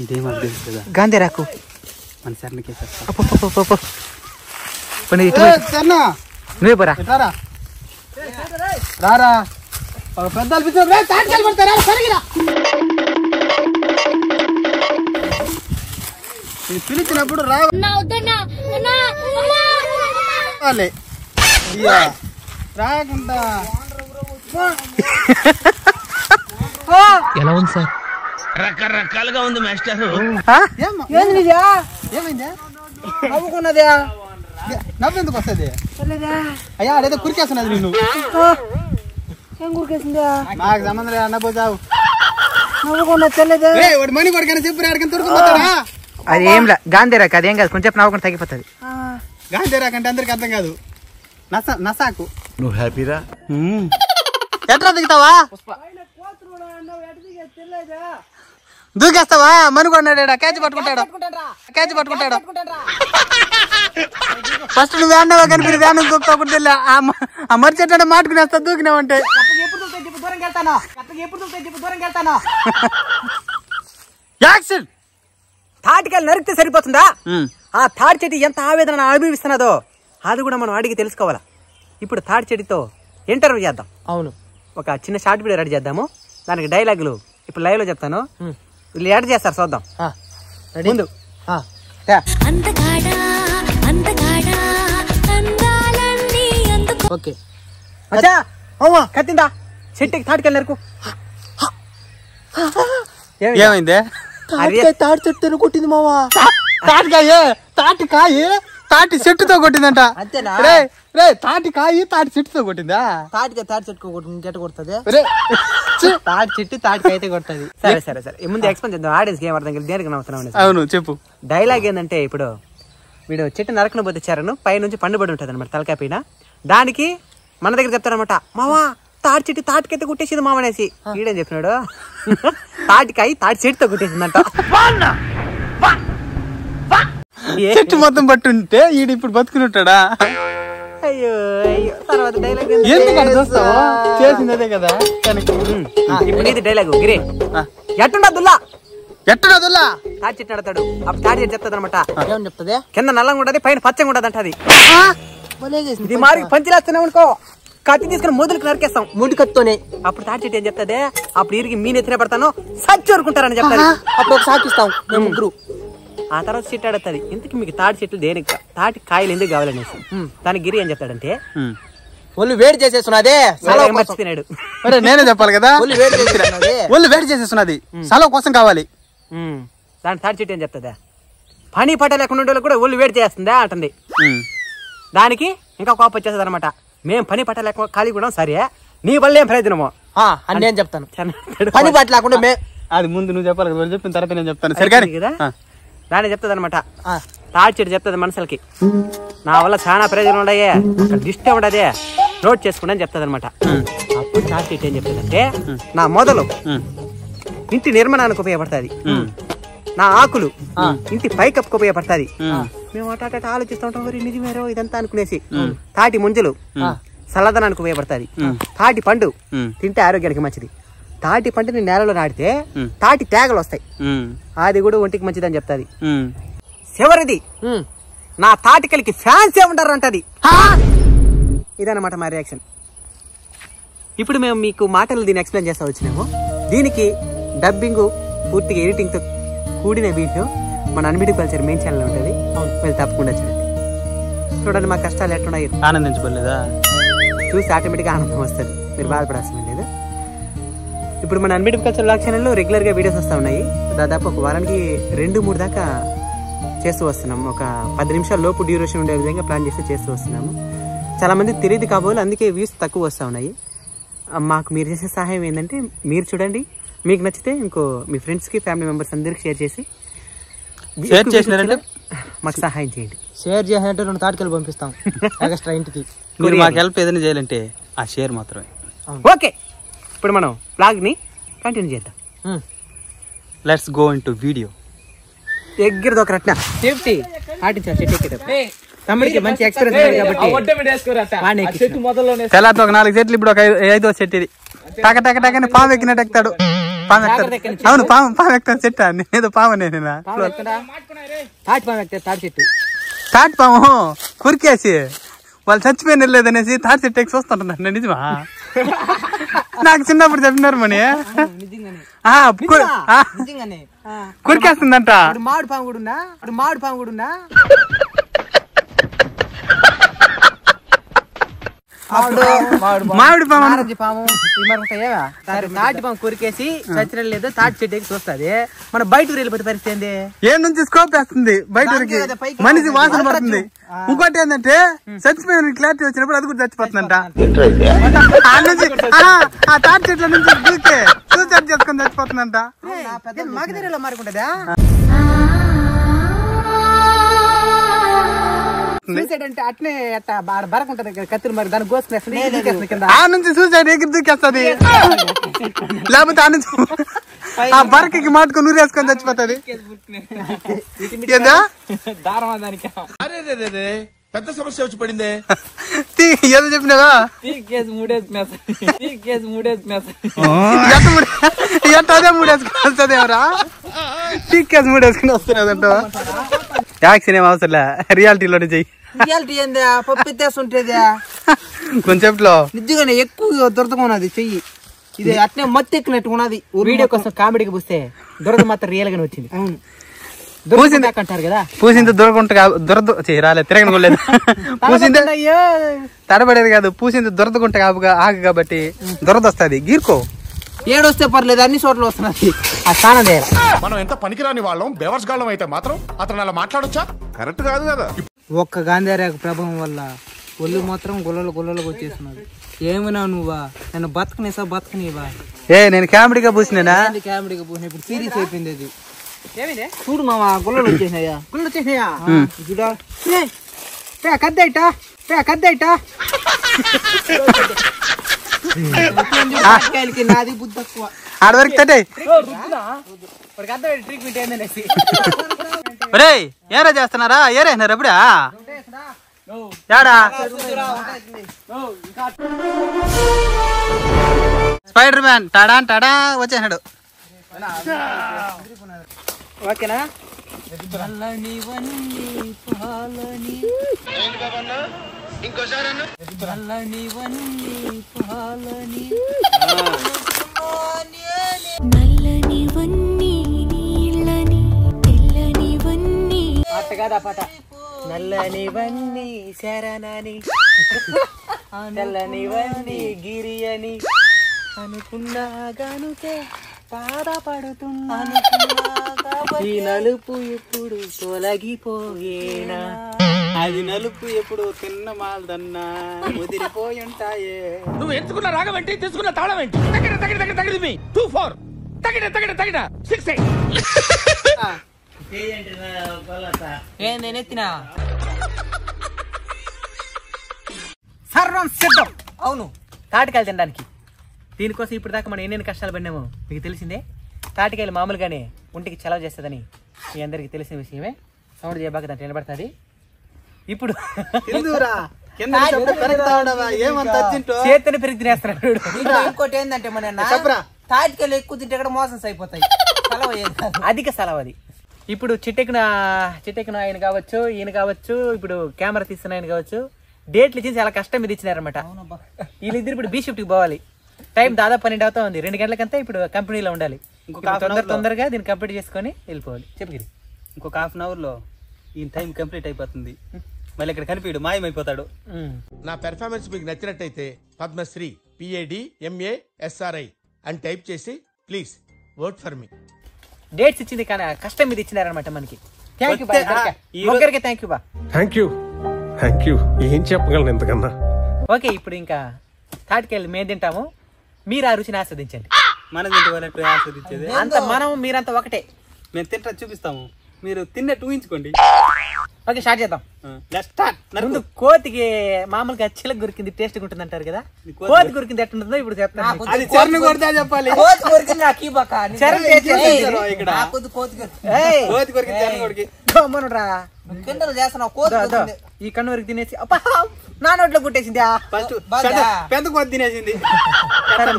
ఇదేమో తెలుసు కదా గాంధీరాకు మన సర్నకే నువ్వే పోరా రారా పెద్దలు పిలిచినప్పుడు రావాలి రాకుండా ఎలా ఉంది సార్? రకరకాలుగా ఉంది మాస్టర్. ఏమైందా? నవ్వుకున్నదే నవ్వెందుకు వస్తుంది? అయ్యా అదేదో కురికేస్తున్నది నిన్ను. ఏం కురికేసిందా? నాకు సంబంధం లేదు అన్నపోతావు. నవ్వుకున్నా తెల్లదే. వాడు మణి కొడుకని చెప్పి ఆడికని తొడుకుపోతాడా? అది ఏంలా గాంధీరాకు, అదేం కాదు, కొంచెం నవ్వుకుంటే తగ్గిపోతుంది. గాంధీరాకు అంటే అందరికి అర్థం కాదు. నసాకు. నువ్వు హ్యాపీరా? ఎట్లా దిగుతావా? దూకేస్తావా? మనుగొన్నాడా? క్యాచ్ పట్టుకుంటాడు. ఫస్ట్ నువ్వు వేండవా కనిపి వేణం దూకుతా ఆ మరిచెట్టు మాటుకునేస్తా దూకినావంటే. యాక్షన్. తాటికాయలు నరికితే సరిపోతుందా? ఆ తాటి చెట్టు ఎంత ఆవేదన అనుభవిస్తున్నదో అది కూడా మనం అడిగి తెలుసుకోవాలా. ఇప్పుడు తాటి చెట్టుతో ఇంటర్వ్యూ చేద్దాం. అవును, ఒక చిన్న షార్ట్ వీడియో రెడీ చేద్దాము. దానికి డైలాగులు ఇప్పుడు లైవ్ లో చెప్తాను, వీళ్ళు యాడ్ చేస్తారు చూద్దాం. ముందు ఓకే కత్తిందా చెట్టుకి తాటికాయలు నరుకు. ఏమైంది? తాటి చెట్టు కొట్టింది మావా. తాటి చెట్టుతో కొట్టిందంట. అంతేనా? రే తాటి చెట్టుతో కొట్టిందా? తాటి చెట్టు కొడుతుంది. తాటి చెట్టు తాటికి అయితే కొడుతుంది. సరే ముందు ఎక్స్ప్లెయిన్ చేద్దాం. ఆడియన్స్ ఏం అర్థం కలిసి దేనికి నవ్వుతున్నాం. అవును చెప్పు. డైలాగ్ ఏంటంటే, ఇప్పుడు వీడు చెట్టు నరకను పోతే చారను పై నుంచి పండుబడి ఉంటుంది అనమాట తలకాయ పైన. దానికి మన దగ్గర చెప్తారనమాట, మావా తాటి చెట్టు తాటికైతే కుట్టేసింది మామ అనేసి. వీడేం చెప్పినాడు, తాటికాయ తాటి చెట్టుతో కుట్టేసిందంట. చెట్టు మొత్తం పట్టుంటే ఈడు ఇప్పుడు బతుకునుంటాడా? అయ్యో తర్వాత డైలాగ్ ఎందుకు చూస్తావా? చేసింది అదే కదా. ఇప్పుడు ఇది డైలాగు. గిరి ఎట్టున్నా దుల్లా తాటి చెట్టు నడతాడు. అప్పుడు తాటి చెట్టు చెప్తాది అనమాట. ఏమని చెప్తుంది? కింద నల్లంగా ఉంటది, పైన పచ్చగా ఉంటది అంటది. ఇది మారి పంచిలేస్తున్నాం అనుకో, కత్తి తీసుకుని మొదలుకు నరికేస్తాం ముందు కత్తితోనే. అప్పుడు తాటి చెట్టు ఏం చెప్తుంది, అప్పుడు ఇరిగి మీ నెత్తిన పడతాను సచ్చోరుకుంటారని చెప్తారు. అప్పుడు ఒక సాకిస్తాం మేము ముగ్గురు. ఆ తర్వాత చెట్టు అడుగుతుంది, ఇంతకు మీకు తాటి చెట్లు దేనికి, తాటి కాయలు ఎందుకు కావాలనేసి. దానికి గిరి ఏం చెప్తాడంటే, ఒళ్ళు వేడి చేసేస్తున్నదే మర్చిపోయినాడు. నేనే చెప్పాలి కదా. ఒళ్ళు వేడి చేసేస్తున్నది, సెలవు కోసం కావాలి. దాని తాటి చెట్టు ఏం చెప్తుందా, పని పట్ట లేకుండా ఉండే కూడా ఒళ్ళు వేడి చేస్తుందా అంటుంది. దానికి ఇంకా కోపం వచ్చేస్తుంది అనమాట, మేము పని పట్ట లేకుండా ఖాళీ కూడా సరే, నీ వల్ల ఏం ప్రయోజనమో అని నేను చెప్తాను. పని పట్ట లేకుండా అది ముందు నువ్వు చెప్పాలి కదా, చెప్పిన తర్వాత నేను చెప్తాను. సరే కదా. దాన్ని చెప్తుంది అనమాట, తాటి చెట్టు చెప్తుంది మనుషులకి, నా వల్ల చాలా ప్రయోజనం ఉన్నాయే, దిష్టి ఉండదే, నోట్ చేసుకుంటా అని చెప్తుంది అనమాట. అప్పుడు తాటి చెట్టు ఏం చెప్తుందంటే, నా మొదలు ఇంటి నిర్మాణానికి ఉపయోగపడుతుంది, నా ఆకులు ఇంటి పైకప్పుకు ఉపయోగపడుతుంది. మేము అట ఆలోచిస్తూ ఉంటాం, మరి నిజమేరో ఇదంతా అనుకునేసి. తాటి ముంజలు చల్లదనానికి ఉపయోగపడుతుంది. తాటి పండు తింటే ఆరోగ్యానికి మంచిది. తాటి పండుని నేలలో నాటితే తాటి తేగలు వస్తాయి, అది కూడా ఒంటికి మంచిది అని చెప్తాది. చివరిది, నా తాటికలకి ఫ్యాన్స్ ఏ ఉంటారు అంటది. ఇదన్నమాట మా రియాక్షన్. ఇప్పుడు మేము మీకు మాటలు దీన్ని ఎక్స్ప్లెయిన్ చేస్తా వచ్చినాము. దీనికి డబ్బింగ్ పూర్తిగా ఎడిటింగ్ తో కూడిన వీడియో మన అన్బిటి కల్చర్ మెయిన్ ఛానల్ ఉంటుంది, మీరు తప్పకుండా చూడండి. మా కష్టాలు ఎట్లున్నాయి ఆనందించబడలేదా చూసి ఆటోమేటిక్గా ఆనందం వస్తుంది, మీరు బాధపడాల్సిన లేదు. ఇప్పుడు మన అన్బిటి కల్చర్ బ్లాగ్ ఛానల్లో రెగ్యులర్గా వీడియోస్ వస్తూ ఉన్నాయి. దాదాపు ఒక వారానికి 2-3 దాకా చేస్తూ వస్తున్నాము. ఒక 10 నిమిషాల లోపు డ్యూరేషన్ ఉండే విధంగా ప్లాన్ చేస్తూ వస్తున్నాము. చాలా మంది తెలియదు కాబోలు, అందుకే వ్యూస్ తక్కువ వస్తూ ఉన్నాయి. మాకు మీరు చేసే సహాయం ఏంటంటే, మీరు చూడండి, మీకు నచ్చితే ఇంకో మీ ఫ్రెండ్స్కి ఫ్యామిలీ మెంబర్స్ అందరికి షేర్ చేసినారంటే మాకు సహాయం చేయండి. షేర్ చేయాలంటే 2 తాటికలు పంపిస్తాం ఎక్స్ట్రా ఇంటికి. మీరు మాకు హెల్ప్ ఏదైనా చేయాలంటే ఆ షేర్ మాత్రమే. ఓకే, ఇప్పుడు మనం బ్లాగ్ని కంటిన్యూ చేద్దాం. Let's go into video. దగ్గరది ఒక రత్న సేఫ్టీ పాటించాలి. చెట్టు ఎక్కేటప్పుడు తమ్ముడికి మంచి ఎక్స్పీరియన్స్ కాబట్టి తెల్లారితో ఒక 4 చెట్లు, ఇప్పుడు ఒక 5వ చెట్టు. ఇది టక టక టకని పాము ఎక్కినట్టు ఎక్కుతాడు. పాము ఎక్కుతాను. అవును పాము ఎక్కుతాను చెట్ట నేనేదో పాము నేనేనా తాటి పాము ఎక్కితే తాటి చెట్టు తాటి పాము కొరికేసి వాళ్ళు చచ్చిపోయిన లేదనేసి తాటి చెట్టు ఎక్కి చూస్తుంటున్నాను నిజమా? నాకు చిన్నప్పుడు చెప్పినారు మణి కొరికేస్తుందంట. మామిడి పాము కూడా ఉన్నా మామిడి పాము పాము తాటి పాము కొరికేసి చచ్చిన లేదు తాటి చెట్టు ఎక్కి చూస్తుంది. మన బయటకు వెళ్ళిపోతే పరిస్థితి ఏంది? ఏ నుంచి స్కోప్ వేస్తుంది బయటకి మనిషి వాసన పడుతుంది. ఇంకోటి ఏంటంటే చచ్చిపోయిన క్లారిటీ వచ్చినప్పుడు అది కూడా చచ్చిపోతుందంట. ఆ తాటి చెట్ల నుంచి దూకే సూసైడ్ చేసుకొని చచ్చిపోతుందంట. మగధీరలో మారుకుంటదా? సూసైడ్ అంటే అట్నే బరకుంటది కత్తులు మరి దాన్ని కోసుకునేస్తుంది. ఆ నుంచి సూసైడ్ ఎగిరి దూకేస్తుంది. లేకపోతే ఆ నుంచి ఆ బరకకి మాటుకొని నూరేసుకొని చచ్చిపోతుంది. పెద్ద సమస్య వచ్చి పడిందే. ఏదో చెప్పినావా? అదే మూడేసుకుని వస్తుంది ఎవరా? కేసు మూడేసుకుని వస్తున్నదంట. యాక్షన్ ఏం అవసరంలే, రియాలిటీలో చెయ్యి. రియాలిటీ ఏందా? పప్పు ఉంటేది కొంచెంలో నిజంగానే ఎక్కువ దొరకకున్నది చెయ్యి. ఇది అట్నే మత్తు ఎక్కినట్టు ఉన్నది. వీడియో కోసం కామెడీకి పూస్తే దొరద మాత్రం రియల్ గానే వచ్చింది. అంటారు కదా పూసింది దొరకుంటా దొరద రాలేదు తిరగలేదు. పూసింది తడబడేది కాదు, పూసింది దొరదకుంట ఆగు కాబట్టి దొరద వస్తుంది. గీర్కో ఏడొస్తే పర్లేదు, అన్ని చోట్ల వస్తున్నది. ఆ స్నానం చేయాలి. మనం ఎంత పనికిరాని వాళ్ళం బేవర్స్ గాళ్ళం అయితే మాత్రం అతను అలా మాట్లాడొచ్చా? కరెక్ట్ కాదు కదా. ఒక్క గాంధారేఖ ప్రభావం వల్ల ఒళ్ళు మాత్రం గుల్లలకు వచ్చేస్తున్నది. ఏమైనా నువ్వా నన్ను బతకనివా? నేను కామెడీగా పూసినా కామెడీగా పూసిన ఇప్పుడు సీరియస్ అయిపోయింది. అది చూడు మామ గుల్లలు వచ్చేసినాయా? చూడా కద్దయిటా నాది బుద్ధి తక్కువ. ఆడవరకు ట్రీట్మెంట్ ఏందనేసి ఏరా చేస్తున్నారా? ఏరేసినారు ఎప్పుడా? స్పైడర్ మ్యాన్ టడా వచ్చేసాడు. ఓకేనా? పాట కాదా పాట? నల్లనివన్నీ శరణని తెల్లనివన్నీ గిరి అని అనుకున్నా గనుకే బాధపడుతున్నా. ఈ నలుపు ఎప్పుడు తొలగిపోయేనా? అది నలుపు ఎప్పుడు తిన్న మాల్దన్నా ముదిరిపోయి ఉంటాయే. నువ్వు ఎంచుకున్న రాగం ఏంటి, తీసుకున్న తాళం ఏంటి? తగిన 2-4 తగిన 6 నేనెత్తినా సర్వం సిద్ధం. అవును, తాటికాయలు తినడానికి. దీనికోసం ఇప్పుడు దాకా మనం ఎన్నెన్ని కష్టాలు పడినామో మీకు తెలిసిందే. తాటికాయలు మామూలుగానే ఒంటికి చలవ చేస్తుందని మీ అందరికి తెలిసిన విషయమే. సౌండ్ చేయబాక దాంట్లో నిలబడుతుంది. ఇప్పుడు చేతిని పెరిగి తినేస్తున్నాడు. ఇంకోటి ఏంటంటే మన తాటికాయలు ఎక్కువ తింటే కూడా మోసన్స్ అయిపోతాయి. అధిక సెలవు అది. ఇప్పుడు చిట్టెక్కిన ఆయన కావచ్చు, ఈయన కావచ్చు, ఇప్పుడు కెమెరా తీస్తున్న ఆయన కావచ్చు, డేట్లు ఇచ్చి చాలా కష్టం మీద ఇచ్చినారనమాట. వీళ్ళిద్దరు ఇప్పుడు బీ షిఫ్ట్కి పోవాలి. టైం దాదాపు 12 అవుతా ఉంది. 2 గంటలకంతా ఇప్పుడు కంపెనీలో ఉండాలి. తొందరగా దీన్ని కంప్లీట్ చేసుకొని వెళ్ళిపోవాలి. చెప్పగిరి ఇంకొక హాఫ్ అన్ అవర్ లో ఈ టైం కంప్లీట్ అయిపోతుంది. మళ్ళీ ఇక్కడ కనిపించడు, మాయమైపోతాడు. నా పెర్ఫార్మెన్స్ మీకు నచ్చినట్టయితే పద్మశ్రీ PADMASRI అని టైప్ చేసి please vote for me. Dates ఇచ్చింది కానీ కష్టం మీద ఇచ్చినారనమాట మనకి. థ్యాంక్ యూ బా. Thank you. ఏం చెప్పగలను ఎంతకన్నా. ఓకే, ఇప్పుడు ఇంకా తాటికెళ్ళి మేము తింటాము, మీరు ఆ రుచిని ఆస్వాదించండి. మనం తింటే ఆస్వాదించేది అంత మీరంతా ఒకటే. మేము తింటా చూపిస్తాము, మీరు తిన్నట్టు ఊహించుకోండి. ఓకే, స్టార్ట్ చేద్దాం. ముందు కోతికి మామూలుగా చిలక గురికింది టేస్ట్ ఉంటుంది అంటారు కదా. కోతి గురికింది ఎట్టుంటుందో ఇప్పుడు చెప్తాను. చెప్పాలి. ఈ కన్ను వరకు తినేసి నా నోట్లో గుట్టేసింది. పెద్ద కోతి తినేసింది.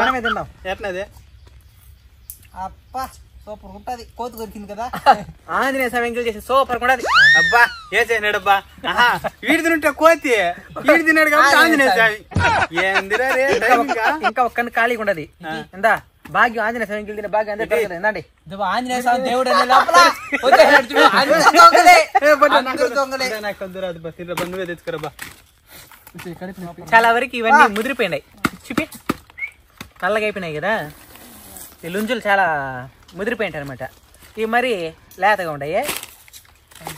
మనమే తిన్నాం. ఎట్లదే అప్పా సూపర్ ఉంటది. కోతి కొరికింది కదా. ఆంజనేయ స్వామి ఎంగిల్ చేసి సూపర్ కూడా అబ్బా ఏ చేయనాడబ్బా వీడి తింటే కోతి వీడి తిన్నాడు కాబట్టి ఆంజనేయ స్వామి ఏందిరా రే ఇంకా ఒక్కని ఖాళీగా ఉండదు. ఎందా భాగ్యం ఆంజనేయ స్వామి ఎంగిల్ తినే భాగ్యం అందరికీ ఎందండి. ఆంజనేయ స్వామి దేవుడు అనే లోపల నువ్వే తెచ్చుకోరబ్బా. చాలా వరకు ఇవన్నీ ముదిరిపోయినాయి. చూపి నల్లగా అయిపోయినాయి కదా. ఈ లుంజులు చాలా ముదిరిపోయింటాయి అనమాట. ఇవి మరి లేతగా ఉంటాయి.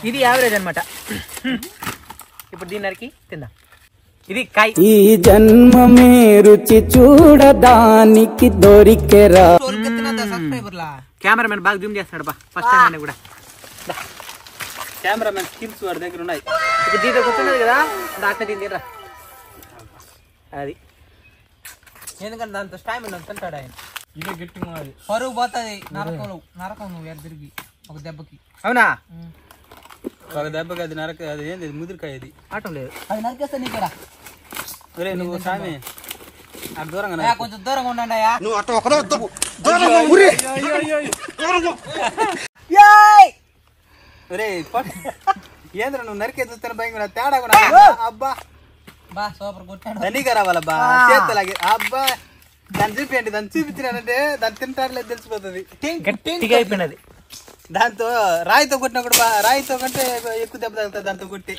ఇది యావరేజ్ అనమాట. ఇప్పుడు దీని నరికి తిందాం. ఇది కాయ. ఈ జన్మమే రుచి చూడడానికి దొరికెరా. కెమెరామెన్ బాగా జూమ్ చేస్తున్నాడు బా ఫస్ట్ టైం అయినా కూడా. కెమెరామెన్ స్కిల్స్ వాడి దగ్గర ఉన్నాయి. ఇప్పుడు దీంట్లో కూర్చున్నది కదా డాక్టర్ దీని దగ్గర అది. ఎందుకంటే దాంతో స్టామినా తింటాడు ఆయన. ఇదే గట్టిగా ఉన్నది. పరుగు పోతుంది నరకం నువ్వు తిరిగి ఒక దెబ్బకి. అవునా ఒక దెబ్బకి అది నరక అది ఏంది ముదిరికాయ అది ఆటం లేదు. అది నరికేస్తా నీ కూడా. ఒరే నువ్వు స్వామి అటు దూరంగా కొంచెం దూరంగా ఉండండి అయ్యా. ఒరే ఏంద్ర నువ్వు నరికే చూస్తాను భయంగా తేడా కూడా. అబ్బా బా సూపర్ కొట్టాడు. ధనిగా రావాలబ్బా చేతలాగే. అబ్బా దాన్ని చూపించండి. దాన్ని చూపించినానంటే దాన్ని తింటారులేదు తెలిసిపోతుంది. గట్టిగా అయిపోయినది. దాంతో రాయితో కొట్టినప్పుడు రాయితో కంటే ఎక్కువ దెబ్బ తగులుతుంది దాంతో కొట్టి.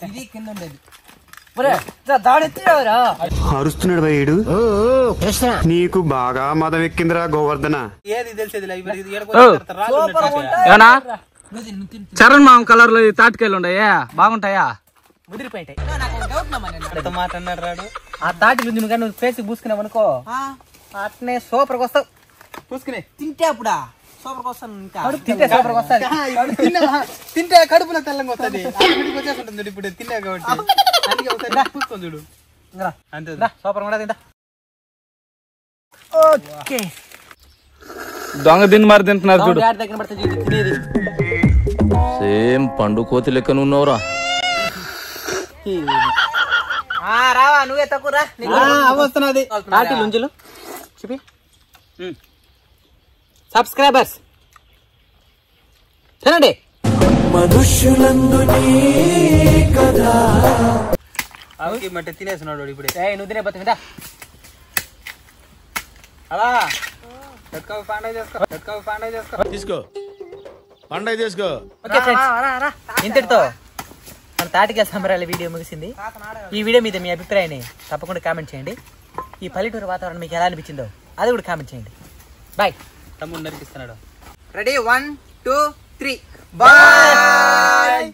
ఇది కింద ఉండేది. అరుస్తున్నాడు భయ్యుడు. నీకు బాగా మదం ఎక్కిందిరా గోవర్ధన. ఏది తెలిసేది చరణ్ మామ కలర్ లో తాటికాయలు ఉన్నాయా బాగుంటాయా? ముదిరిపోయింటాయి. మాట అన్నాడు రాడు. ఆ తాటి లుంజి కానీ నువ్వు ఫేస్ పూసుకున్నావు అనుకో అట్నే సూపర్గా వస్తావు. పూసుకునే తింటే అప్పుడా సూపర్ వస్తాను. ఇంకా తింటే సూపర్గా వస్తుంది. తింటే కడుపులో తెల్లంగా వస్తుంది. వచ్చేస్తుంటుంది ఇప్పుడు తిన్నా కాబట్టి. అందుకే ఒకసారి పూసుకొని చూడు అంతే. సూపర్ కూడా తింటా. ఓకే దొంగ తిని మరి తింటున్నారు చూడు. దగ్గర పడుతుంది తినేది. సేమ్ పండు కోతి లెక్క నువ్వురా. రావా నువ్వే తక్కువ వస్తున్నది. తాటి లుంజులు చూపి. సబ్స్క్రైబర్స్ తినండి. అవి మట్టి తినేస్తున్నాడు ఇప్పుడే. నువ్వు తినే పోతుంది కదా. అలా పండగ చేసుకో తీసుకో పండగ తీసుకో. ఓకే ఫ్రెండ్స్ ఇంతటితో మన తాటికాయ సంబరాల వీడియో ముగిసింది. ఈ వీడియో మీద మీ అభిప్రాయాన్ని తప్పకుండా కామెంట్ చేయండి. ఈ పల్లెటూరు వాతావరణం మీకు ఎలా అనిపించిందో అది కూడా కామెంట్ చేయండి. బాయ్. తమ్ముడు నరికిస్తున్నాడు. Ready 1 2 3 bye.